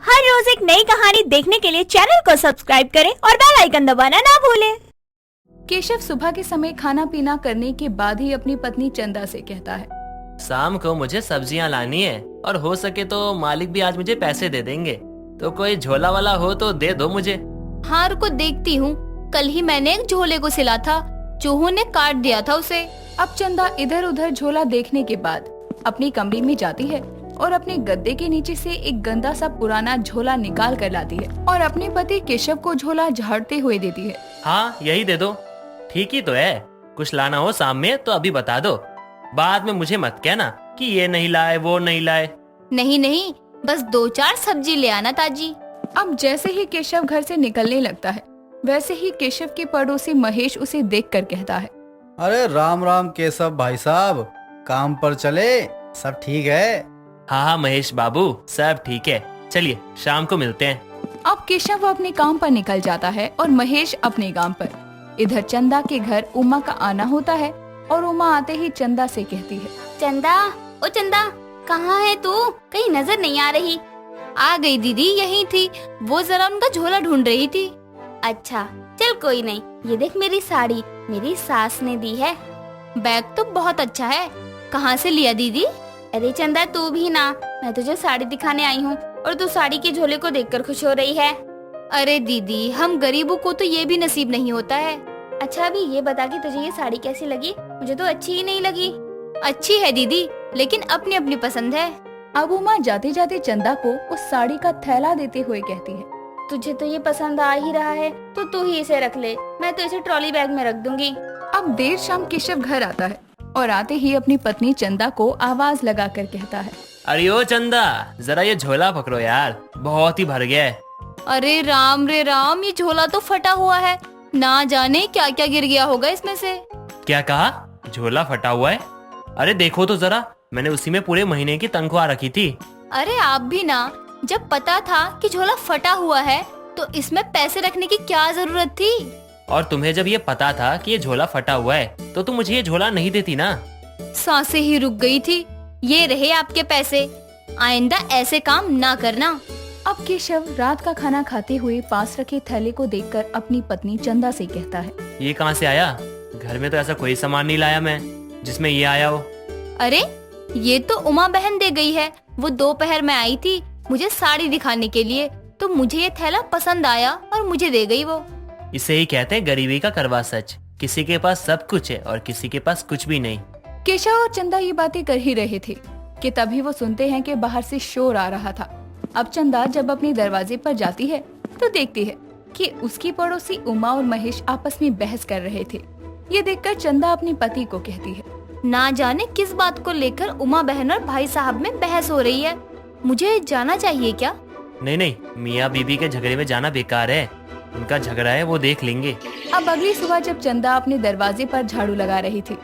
हर रोज एक नई कहानी देखने के लिए चैनल को सब्सक्राइब करें और बेल आइकन दबाना ना भूलें। केशव सुबह के समय खाना पीना करने के बाद ही अपनी पत्नी चंदा से कहता है, शाम को मुझे सब्जियां लानी है और हो सके तो मालिक भी आज मुझे पैसे दे देंगे, तो कोई झोला वाला हो तो दे दो मुझे। हाँ रुको देखती हूँ। कल ही मैंने एक झोले को सिला था, चूहों ने काट दिया था उसे। अब चंदा इधर उधर झोला देखने के बाद अपनी कमरे में जाती है और अपने गद्दे के नीचे से एक गंदा सा पुराना झोला निकाल कर लाती है और अपने पति केशव को झोला झाड़ते हुए देती है। हाँ यही दे दो, ठीक ही तो है। कुछ लाना हो शाम में तो अभी बता दो, बाद में मुझे मत कहना कि ये नहीं लाए वो नहीं लाए। नहीं नहीं, बस 2-4 सब्जी ले आना ताजी। अब जैसे ही केशव घर से निकलने लगता है, वैसे ही केशव के पड़ोसी महेश उसे देखकर कहता है, अरे राम राम केशव भाई साहब, काम पर चले, सब ठीक है? हाँ हाँ महेश बाबू, सब ठीक है, चलिए शाम को मिलते हैं। अब केशव अपने काम पर निकल जाता है और महेश अपने काम पर। इधर चंदा के घर उमा का आना होता है और उमा आते ही चंदा से कहती है, चंदा, ओ चंदा, कहाँ है तू? कहीं नजर नहीं आ रही। आ गई दीदी, यही थी, वो जरा उनका झोला ढूंढ रही थी। अच्छा चल कोई नहीं, ये देख मेरी साड़ी मेरी सास ने दी है। बैग तो बहुत अच्छा है, कहाँ से लिया दीदी? अरे चंदा तू भी ना, मैं तुझे साड़ी दिखाने आई हूँ और तू साड़ी के झोले को देखकर खुश हो रही है। अरे दीदी, हम गरीबों को तो ये भी नसीब नहीं होता है। अच्छा अभी ये बता कि तुझे ये साड़ी कैसी लगी? मुझे तो अच्छी ही नहीं लगी। अच्छी है दीदी, लेकिन अपनी अपनी पसंद है। अब उमा जाते जाते चंदा को उस साड़ी का थैला देते हुए कहती है, तुझे तो ये पसंद आ ही रहा है तो तू ही इसे रख ले, मैं तो इसे ट्रॉली बैग में रख दूंगी। अब देर शाम केशव घर आता है और आते ही अपनी पत्नी चंदा को आवाज लगाकर कहता है, अरे ओ चंदा, जरा ये झोला पकड़ो यार, बहुत ही भर गया है। अरे राम रे राम, ये झोला तो फटा हुआ है, ना जाने क्या क्या गिर गया होगा इसमें से। क्या कहा? झोला फटा हुआ है? अरे देखो तो जरा, मैंने उसी में पूरे महीने की तनख्वाह रखी थी। अरे आप भी ना, जब पता था कि झोला फटा हुआ है तो इसमें पैसे रखने की क्या जरूरत थी? और तुम्हें जब ये पता था कि ये झोला फटा हुआ है तो तुम मुझे ये झोला नहीं देती ना। सांसें ही रुक गई थी। ये रहे आपके पैसे, आइंदा ऐसे काम ना करना। अब केशव रात का खाना खाते हुए पास रखे थैले को देखकर अपनी पत्नी चंदा से कहता है, ये कहाँ से आया? घर में तो ऐसा कोई सामान नहीं लाया मैं जिसमें ये आया हो। अरे ये तो उमा बहन दे गई है, वो दोपहर में आई थी मुझे साड़ी दिखाने के लिए, तो मुझे ये थैला पसंद आया और मुझे दे गई वो। इसे ही कहते हैं गरीबी का करवा सच, किसी के पास सब कुछ है और किसी के पास कुछ भी नहीं। केशव और चंदा ये बातें कर ही रहे थे कि तभी वो सुनते हैं कि बाहर से शोर आ रहा था। अब चंदा जब अपने दरवाजे पर जाती है तो देखती है कि उसकी पड़ोसी उमा और महेश आपस में बहस कर रहे थे। ये देखकर चंदा अपने पति को कहती है, ना जाने किस बात को लेकर उमा बहन और भाई साहब में बहस हो रही है, मुझे जाना चाहिए क्या? नहीं नहीं, मियाँ बीबी के झगड़े में जाना बेकार है, उनका झगड़ा है वो देख लेंगे। अब अगली सुबह जब चंदा अपने दरवाजे पर झाड़ू लगा रही थी,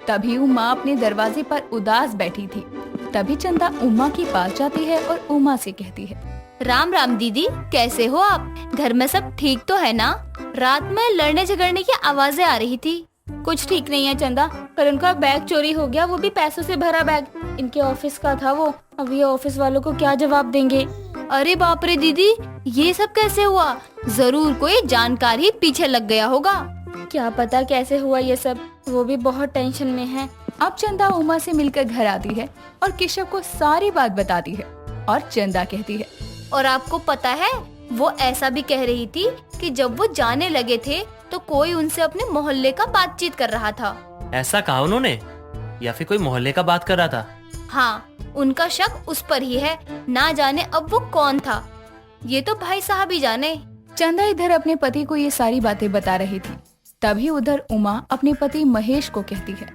तभी उमा अपने दरवाजे पर उदास बैठी थी। तभी चंदा उमा के पास जाती है और उमा से कहती है, राम राम दीदी, कैसे हो आप? घर में सब ठीक तो है ना? रात में लड़ने झगड़ने की आवाजें आ रही थी। कुछ ठीक नहीं है चंदा, पर उनका बैग चोरी हो गया, वो भी पैसों से भरा बैग। इनके ऑफिस का था वो, अब ये ऑफिस वालों को क्या जवाब देंगे? अरे बाप रे दीदी, ये सब कैसे हुआ? जरूर कोई जानकार ही पीछे लग गया होगा। क्या पता कैसे हुआ ये सब, वो भी बहुत टेंशन में है। अब चंदा उमा से मिलकर घर आती है और केशव को सारी बात बताती है और चंदा कहती है, और आपको पता है वो ऐसा भी कह रही थी कि जब वो जाने लगे थे तो कोई उनसे अपने मोहल्ले का बातचीत कर रहा था। ऐसा कहा उन्होंने, या फिर कोई मोहल्ले का बात कर रहा था? हाँ, उनका शक उस पर ही है, ना जाने अब वो कौन था, ये तो भाई साहब ही जाने। चंदा इधर अपने पति को ये सारी बातें बता रही थी। तभी उधर उमा अपने पति महेश को कहती है,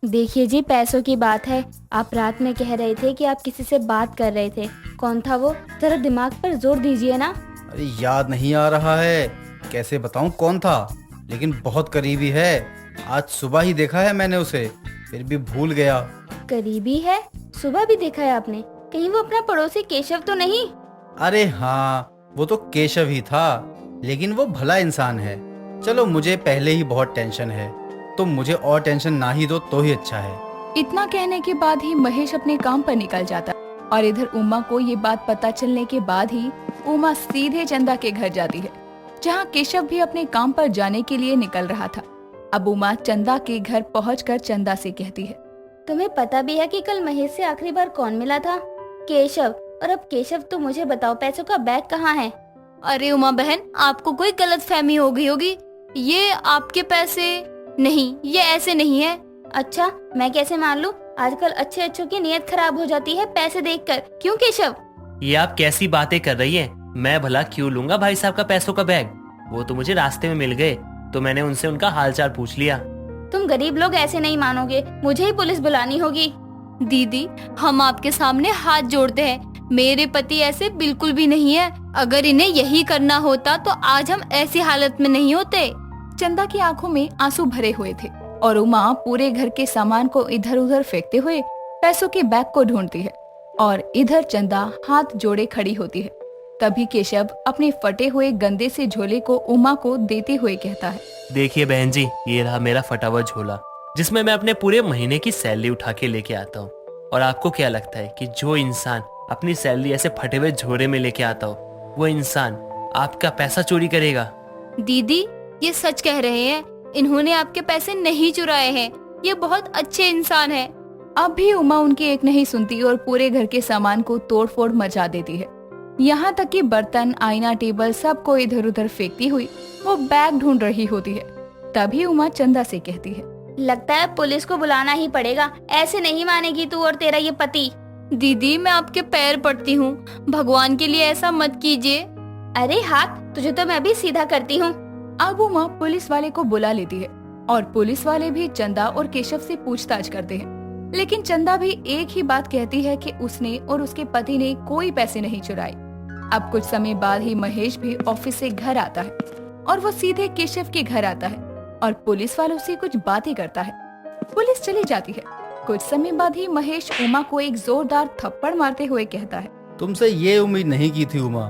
देखिए जी, पैसों की बात है, आप रात में कह रहे थे कि आप किसी से बात कर रहे थे, कौन था वो? जरा दिमाग पर जोर दीजिए ना। अरे याद नहीं आ रहा है, कैसे बताऊं कौन था, लेकिन बहुत करीबी है। आज सुबह ही देखा है मैंने उसे, फिर भी भूल गया। करीबी है? सुबह भी देखा है आपने? कहीं वो अपना पड़ोसी केशव तो नहीं? अरे हाँ, वो तो केशव ही था, लेकिन वो भला इंसान है। चलो मुझे पहले ही बहुत टेंशन है, तो मुझे और टेंशन ना ही दो तो ही अच्छा है। इतना कहने के बाद ही महेश अपने काम पर निकल जाता और इधर उमा को ये बात पता चलने के बाद ही उमा सीधे चंदा के घर जाती है, जहाँ केशव भी अपने काम पर जाने के लिए निकल रहा था। अब उमा चंदा के घर पहुंचकर चंदा से कहती है, तुम्हें पता भी है कि कल महेश से आखिरी बार कौन मिला था? केशव। और अब केशव तो मुझे बताओ, पैसों का बैग कहाँ है? अरे उमा बहन, आपको कोई गलतफहमी हो गई होगी। ये आपके पैसे नहीं, ये ऐसे नहीं है। अच्छा, मैं कैसे मान लूं? आजकल अच्छे अच्छों की नीयत खराब हो जाती है पैसे देखकर। क्यों केशव? ये आप कैसी बातें कर रही हैं? मैं भला क्यों लूंगा भाई साहब का पैसों का बैग? वो तो मुझे रास्ते में मिल गए, तो मैंने उनसे उनका हालचाल पूछ लिया। तुम गरीब लोग ऐसे नहीं मानोगे, मुझे ही पुलिस बुलानी होगी। दीदी, हम आपके सामने हाथ जोड़ते हैं, मेरे पति ऐसे बिल्कुल भी नहीं है। अगर इन्हें यही करना होता तो आज हम ऐसी हालत में नहीं होते। चंदा की आंखों में आंसू भरे हुए थे और उमा पूरे घर के सामान को इधर उधर फेंकते हुए पैसों के बैग को ढूंढती है और इधर चंदा हाथ जोड़े खड़ी होती है। तभी केशव अपने फटे हुए गंदे से झोले को उमा को देते हुए कहता है, देखिए बहन जी, ये रहा मेरा फटा हुआ झोला, जिसमें मैं अपने पूरे महीने की सैलरी उठा के लेके आता हूँ। और आपको क्या लगता है कि जो इंसान अपनी सैलरी ऐसे फटे हुए झोले में लेके आता हो, वो इंसान आपका पैसा चोरी करेगा? दीदी, ये सच कह रहे हैं, इन्होंने आपके पैसे नहीं चुराए हैं। ये बहुत अच्छे इंसान है। अब भी उमा उनकी एक नहीं सुनती और पूरे घर के सामान को तोड़फोड़ मचा देती है। यहाँ तक कि बर्तन, आईना, टेबल सबको इधर उधर फेंकती हुई वो बैग ढूंढ रही होती है। तभी उमा चंदा से कहती है, लगता है पुलिस को बुलाना ही पड़ेगा, ऐसे नहीं मानेगी तू और तेरा ये पति। दीदी, मैं आपके पैर पड़ती हूँ, भगवान के लिए ऐसा मत कीजिए। अरे हाथ, तुझे तो मैं अभी सीधा करती हूँ। अब उमा पुलिस वाले को बुला लेती है और पुलिस वाले भी चंदा और केशव से पूछताछ करते हैं। लेकिन चंदा भी एक ही बात कहती है कि उसने और उसके पति ने कोई पैसे नहीं चुराए। अब कुछ समय बाद ही महेश भी ऑफिस से घर आता है और वो सीधे केशव के घर आता है और पुलिस वालों से कुछ बातें करता है। पुलिस चली जाती है। कुछ समय बाद ही महेश उमा को एक जोरदार थप्पड़ मारते हुए कहता है, तुमसे ये उम्मीद नहीं की थी उमा।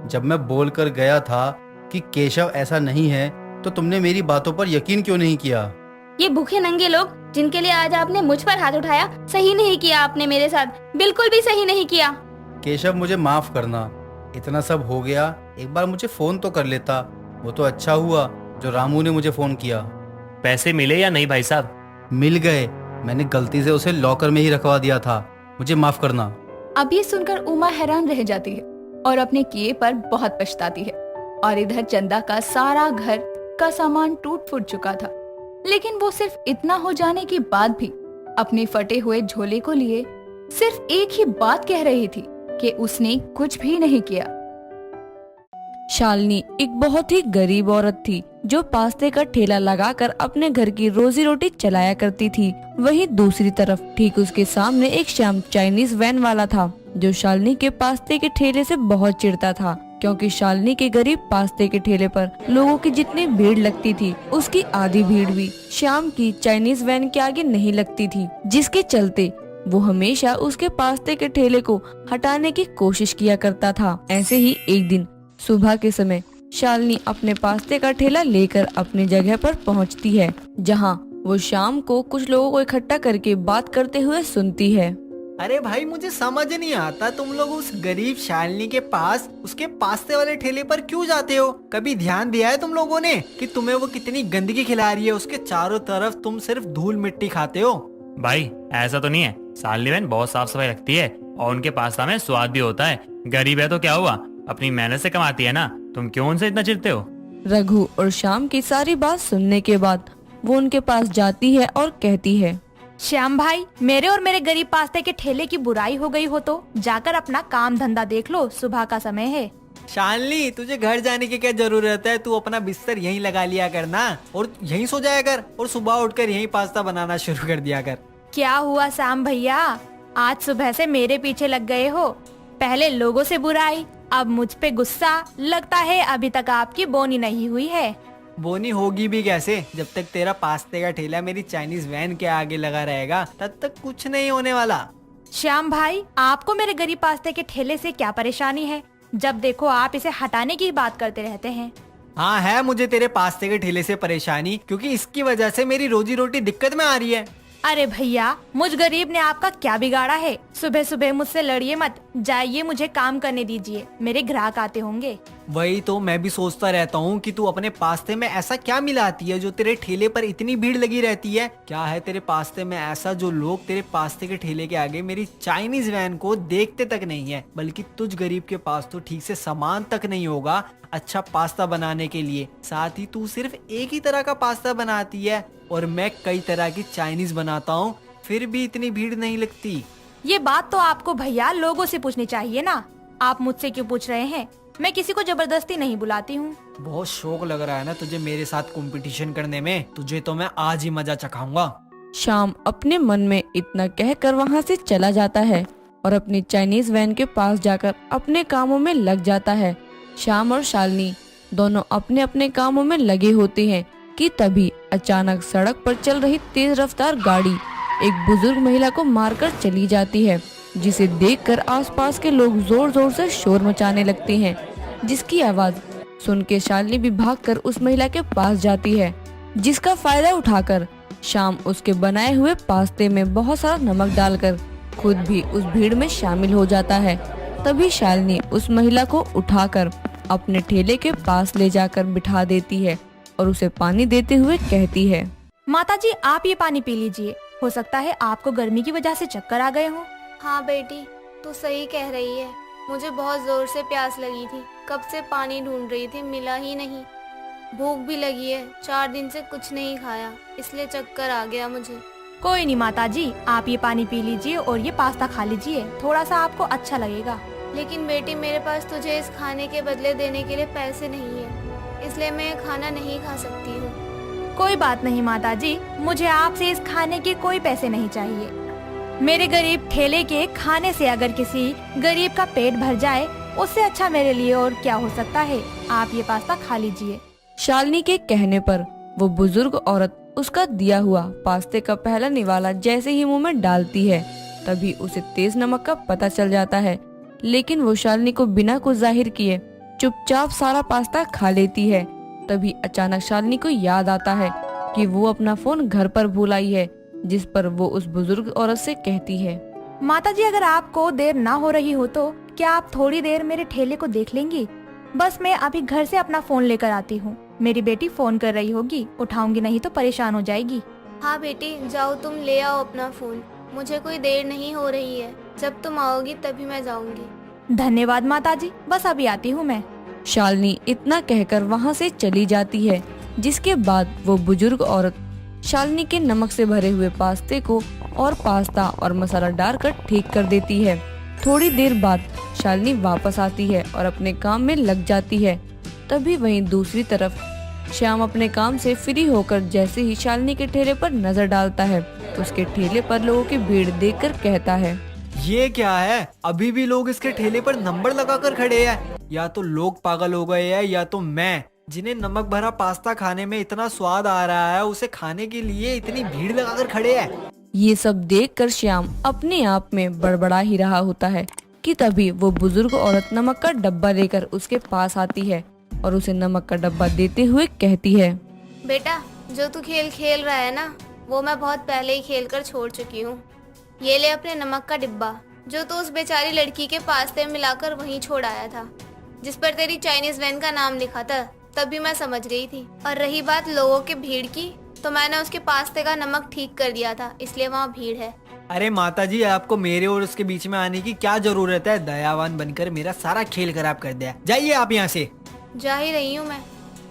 जब मैं बोल कर गया था कि केशव ऐसा नहीं है, तो तुमने मेरी बातों पर यकीन क्यों नहीं किया? ये भूखे नंगे लोग जिनके लिए आज आपने मुझ पर हाथ उठाया, सही नहीं किया आपने मेरे साथ, बिल्कुल भी सही नहीं किया। केशव, मुझे माफ करना। इतना सब हो गया, एक बार मुझे फोन तो कर लेता। वो तो अच्छा हुआ जो रामू ने मुझे फोन किया। पैसे मिले या नहीं भाई साहब? मिल गए, मैंने गलती से उसे लॉकर में ही रखवा दिया था। मुझे माफ करना। अब ये सुनकर उमा हैरान रह जाती है और अपने किए पर बहुत पछताती है। और इधर चंदा का सारा घर का सामान टूट फूट चुका था, लेकिन वो सिर्फ इतना हो जाने के बाद भी अपने फटे हुए झोले को लिए सिर्फ एक ही बात कह रही थी कि उसने कुछ भी नहीं किया। शालिनी एक बहुत ही गरीब औरत थी जो पास्ते का ठेला लगाकर अपने घर की रोजी रोटी चलाया करती थी। वहीं दूसरी तरफ ठीक उसके सामने एक श्याम चाइनीज वैन वाला था जो शालिनी के पास्ते के ठेले से बहुत चिढ़ता था, क्योंकि शालिनी के गरीब पास्ते के ठेले पर लोगों की जितनी भीड़ लगती थी उसकी आधी भीड़ भी श्याम की चाइनीज वैन के आगे नहीं लगती थी, जिसके चलते वो हमेशा उसके पास्ते के ठेले को हटाने की कोशिश किया करता था। ऐसे ही एक दिन सुबह के समय शालिनी अपने पास्ते का ठेला लेकर अपनी जगह पर पहुंचती है, जहां वो शाम को कुछ लोगों को इकट्ठा करके बात करते हुए सुनती है। अरे भाई, मुझे समझ नहीं आता तुम लोग उस गरीब शालिनी के पास उसके पास्ते वाले ठेले पर क्यों जाते हो? कभी ध्यान दिया है तुम लोगों ने कि तुम्हें वो कितनी गंदगी खिला रही है? उसके चारों तरफ तुम सिर्फ धूल मिट्टी खाते हो। भाई ऐसा तो नहीं है, शालिनी बहन बहुत साफ सफाई रखती है और उनके पास्ता में स्वाद भी होता है। गरीब है तो क्या हुआ, अपनी मेहनत से कमाती है ना, तुम क्यों उनसे इतना चिढ़ते हो? रघु और श्याम की सारी बात सुनने के बाद वो उनके पास जाती है और कहती है, श्याम भाई, मेरे और मेरे गरीब पास्ते के ठेले की बुराई हो गई हो तो जाकर अपना काम धंधा देख लो, सुबह का समय है। शालिनी, तुझे घर जाने की क्या जरूरत है? तू अपना बिस्तर यहीं लगा लिया करना और यहीं सो जाया कर और सुबह उठकर यहीं पास्ता बनाना शुरू कर दिया कर। क्या हुआ श्याम भैया, आज सुबह से मेरे पीछे लग गए हो? पहले लोगों से बुराई, अब मुझ पे गुस्सा। लगता है अभी तक आपकी बोनी नहीं हुई है। बोनी होगी भी कैसे? जब तक तेरा पास्ते का ठेला मेरी चाइनीज वैन के आगे लगा रहेगा तब तक कुछ नहीं होने वाला। श्याम भाई, आपको मेरे गरीब पास्ते के ठेले से क्या परेशानी है? जब देखो आप इसे हटाने की बात करते रहते हैं। हाँ, है मुझे तेरे पास्ते के ठेले से परेशानी, क्योंकि इसकी वजह से मेरी रोजी रोटी दिक्कत में आ रही है। अरे भैया, मुझ गरीब ने आपका क्या बिगाड़ा है? सुबह सुबह मुझसे लड़िए मत, जाइए मुझे काम करने दीजिए, मेरे ग्राहक आते होंगे। वही तो मैं भी सोचता रहता हूँ कि तू अपने पास्ते में ऐसा क्या मिलाती है जो तेरे ठेले पर इतनी भीड़ लगी रहती है। क्या है तेरे पास्ते में ऐसा जो लोग तेरे पास्ते के ठेले के आगे मेरी चाइनीज वैन को देखते तक नहीं है, बल्कि तुझ गरीब के पास तो ठीक से सामान तक नहीं होगा अच्छा पास्ता बनाने के लिए। साथ ही तू सिर्फ एक ही तरह का पास्ता बनाती है और मैं कई तरह की चाइनीज बनाता हूँ, फिर भी इतनी भीड़ नहीं लगती। ये बात तो आपको भैया लोगों से पूछनी चाहिए ना, आप मुझसे क्यों पूछ रहे हैं? मैं किसी को जबरदस्ती नहीं बुलाती हूँ। बहुत शौक लग रहा है ना तुझे मेरे साथ कंपटीशन करने में, तुझे तो मैं आज ही मजा चखाऊंगा। श्याम अपने मन में इतना कहकर वहाँ से चला जाता है और अपनी चाइनीज वैन के पास जाकर अपने कामों में लग जाता है। श्याम और शालिनी दोनों अपने अपने कामों में लगे होते हैं कि तभी अचानक सड़क पर चल रही तेज रफ्तार गाड़ी एक बुजुर्ग महिला को मारकर चली जाती है, जिसे देखकर आसपास के लोग जोर जोर से शोर मचाने लगते हैं, जिसकी आवाज सुन के शालिनी भी भागकर उस महिला के पास जाती है, जिसका फायदा उठाकर श्याम उसके बनाए हुए पास्ते में बहुत सारा नमक डालकर खुद भी उस भीड़ में शामिल हो जाता है। तभी शालिनी उस महिला को उठाकर अपने ठेले के पास ले जाकर बिठा देती है और उसे पानी देते हुए कहती है, माताजी आप ये पानी पी लीजिए, हो सकता है आपको गर्मी की वजह से चक्कर आ गए हों। हाँ बेटी, तू सही कह रही है, मुझे बहुत जोर से प्यास लगी थी, कब से पानी ढूंढ रही थी, मिला ही नहीं। भूख भी लगी है, 4 दिन से कुछ नहीं खाया, इसलिए चक्कर आ गया मुझे। कोई नहीं माताजी, आप ये पानी पी लीजिए और ये पास्ता खा लीजिए, थोड़ा सा आपको अच्छा लगेगा। लेकिन बेटी मेरे पास तुझे इस खाने के बदले देने के लिए पैसे नहीं है, इसलिए मैं ये खाना नहीं खा सकती हूँ। कोई बात नहीं माताजी, मुझे आपसे इस खाने के कोई पैसे नहीं चाहिए। मेरे गरीब ठेले के खाने से अगर किसी गरीब का पेट भर जाए, उससे अच्छा मेरे लिए और क्या हो सकता है। आप ये पास्ता खा लीजिए। शालिनी के कहने पर वो बुजुर्ग औरत उसका दिया हुआ पास्ते का पहला निवाला जैसे ही मुंह में डालती है, तभी उसे तेज नमक का पता चल जाता है, लेकिन वो शालिनी को बिना कुछ जाहिर किए चुपचाप सारा पास्ता खा लेती है। तभी अचानक शालिनी को याद आता है कि वो अपना फोन घर पर भूल आई है, जिस पर वो उस बुजुर्ग औरत से कहती है, माताजी अगर आपको देर ना हो रही हो तो क्या आप थोड़ी देर मेरे ठेले को देख लेंगी? बस मैं अभी घर से अपना फोन लेकर आती हूँ। मेरी बेटी फोन कर रही होगी, उठाऊंगी नहीं तो परेशान हो जाएगी। हाँ बेटी, जाओ तुम ले आओ अपना फोन, मुझे कोई देर नहीं हो रही है, जब तुम आओगी तभी मैं जाऊंगी। धन्यवाद माताजी, बस अभी आती हूँ मैं। शालिनी इतना कहकर वहाँ से चली जाती है, जिसके बाद वो बुजुर्ग औरत शालिनी के नमक से भरे हुए पास्ते को और पास्ता और मसाला डालकर ठीक कर देती है। थोड़ी देर बाद शालिनी वापस आती है और अपने काम में लग जाती है। तभी वहीं दूसरी तरफ श्याम अपने काम से फ्री होकर जैसे ही शालिनी के ठेले पर नजर डालता है, तो उसके ठेले पर लोगों की भीड़ देखकर कहता है, ये क्या है, अभी भी लोग इसके ठेले पर नंबर लगाकर खड़े हैं। या तो लोग पागल हो गए हैं या तो मैं, जिन्हें नमक भरा पास्ता खाने में इतना स्वाद आ रहा है, उसे खाने के लिए इतनी भीड़ लगाकर खड़े हैं। ये सब देखकर श्याम अपने आप में बड़बड़ा ही रहा होता है कि तभी वो बुजुर्ग औरत नमक का डब्बा लेकर उसके पास आती है और उसे नमक का डब्बा देते हुए कहती है, बेटा जो तू खेल खेल रहा है ना, वो मैं बहुत पहले ही खेल कर छोड़ चुकी हूँ। ये ले अपने नमक का डिब्बा, जो तू उस बेचारी लड़की के पास्ते में मिलाकर वहीं छोड़ आया था, जिस पर तेरी चाइनीज वैन का नाम लिखा था। तभी मैं समझ गई थी। और रही बात लोगों के भीड़ की, तो मैंने उसके पास्ते का नमक ठीक कर दिया था, इसलिए वहाँ भीड़ है। अरे माताजी, आपको मेरे और उसके बीच में आने की क्या जरूरत है? दयावान बनकर मेरा सारा खेल खराब कर दिया। जाइए आप यहाँ से। जा ही रही हूँ मैं,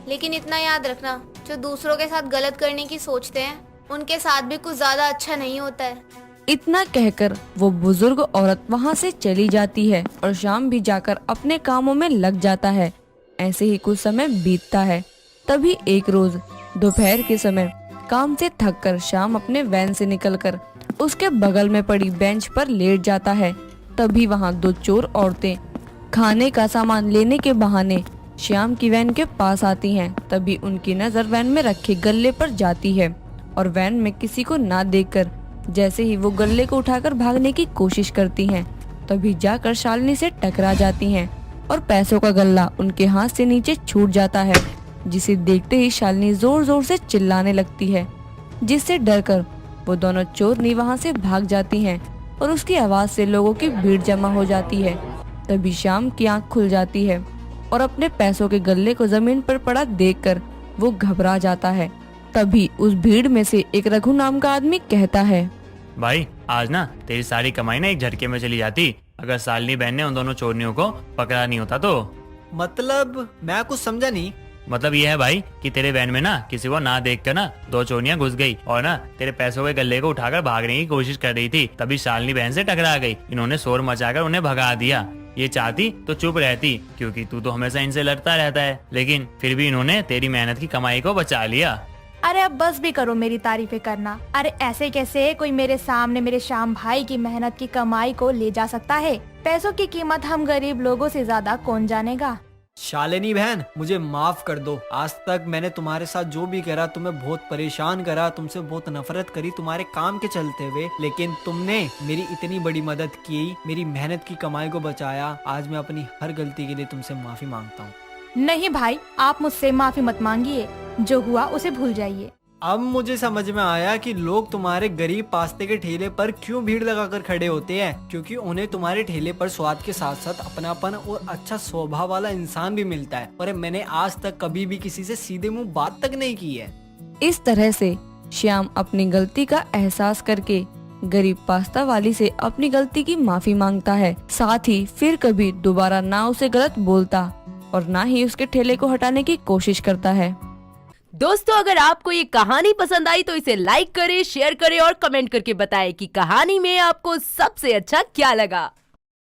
लेकिन इतना याद रखना, जो दूसरों के साथ गलत करने की सोचते हैं, उनके साथ भी कुछ ज्यादा अच्छा नहीं होता है। इतना कहकर वो बुजुर्ग औरत वहाँ से चली जाती है और श्याम भी जाकर अपने कामों में लग जाता है। ऐसे ही कुछ समय बीतता है। तभी एक रोज दोपहर के समय काम से थककर श्याम अपने वैन से निकलकर उसके बगल में पड़ी बेंच पर लेट जाता है। तभी वहाँ 2 चोर औरतें खाने का सामान लेने के बहाने श्याम की वैन के पास आती हैं। तभी उनकी नजर वैन में रखे गल्ले पर जाती है और वैन में किसी को ना देखकर जैसे ही वो गल्ले को उठाकर भागने की कोशिश करती हैं, तभी जाकर शालिनी से टकरा जाती हैं और पैसों का गल्ला उनके हाथ से नीचे छूट जाता है, जिसे देखते ही शालिनी जोर जोर से चिल्लाने लगती है, जिससे डरकर वो दोनों चोरनी वहाँ से भाग जाती हैं और उसकी आवाज से लोगों की भीड़ जमा हो जाती है। तभी श्याम की आंख खुल जाती है और अपने पैसों के गल्ले को जमीन पर पड़ा देखकर वो घबरा जाता है। तभी उस भीड़ में से एक रघु नाम का आदमी कहता है, भाई आज ना तेरी सारी कमाई ना एक झटके में चली जाती अगर शालिनी बहन ने उन दोनों चोरनियों को पकड़ा नहीं होता तो। मतलब मैं कुछ समझा नहीं। मतलब ये है भाई कि तेरे वैन में ना किसी को ना देख कर ना 2 चोरनियां घुस गई और ना तेरे पैसों के गल्ले को उठाकर भागने की कोशिश कर रही थी। तभी शालिनी बहन से टकरा गई। इन्होंने शोर मचाकर उन्हें भगा दिया। ये चाहती तो चुप रहती क्योंकि तू तो हमेशा इनसे लड़ता रहता है, लेकिन फिर भी इन्होंने तेरी मेहनत की कमाई को बचा लिया। अरे अब बस भी करो मेरी तारीफें करना। अरे ऐसे कैसे कोई मेरे सामने मेरे श्याम भाई की मेहनत की कमाई को ले जा सकता है। पैसों की कीमत हम गरीब लोगों से ज्यादा कौन जानेगा। शालिनी बहन मुझे माफ कर दो। आज तक मैंने तुम्हारे साथ जो भी करा, तुम्हें बहुत परेशान करा, तुमसे बहुत नफरत करी तुम्हारे काम के चलते हुए, लेकिन तुमने मेरी इतनी बड़ी मदद की, मेरी मेहनत की कमाई को बचाया। आज मैं अपनी हर गलती के लिए तुमसे माफी मांगता हूँ। नहीं भाई, आप मुझसे माफी मत मांगिए। जो हुआ उसे भूल जाइए। अब मुझे समझ में आया कि लोग तुम्हारे गरीब पास्ते के ठेले पर क्यों भीड़ लगाकर खड़े होते हैं, क्योंकि उन्हें तुम्हारे ठेले पर स्वाद के साथ साथ अपनापन और अच्छा स्वभाव वाला इंसान भी मिलता है। और मैंने आज तक कभी भी किसी से सीधे मुंह बात तक नहीं की है। इस तरह से श्याम अपनी गलती का एहसास करके गरीब पास्ता वाली से अपनी गलती की माफी मांगता है। साथ ही फिर कभी दोबारा ना उसे गलत बोलता और ना ही उसके ठेले को हटाने की कोशिश करता है। दोस्तों, अगर आपको ये कहानी पसंद आई तो इसे लाइक करें, शेयर करें और कमेंट करके बताएं कि कहानी में आपको सबसे अच्छा क्या लगा।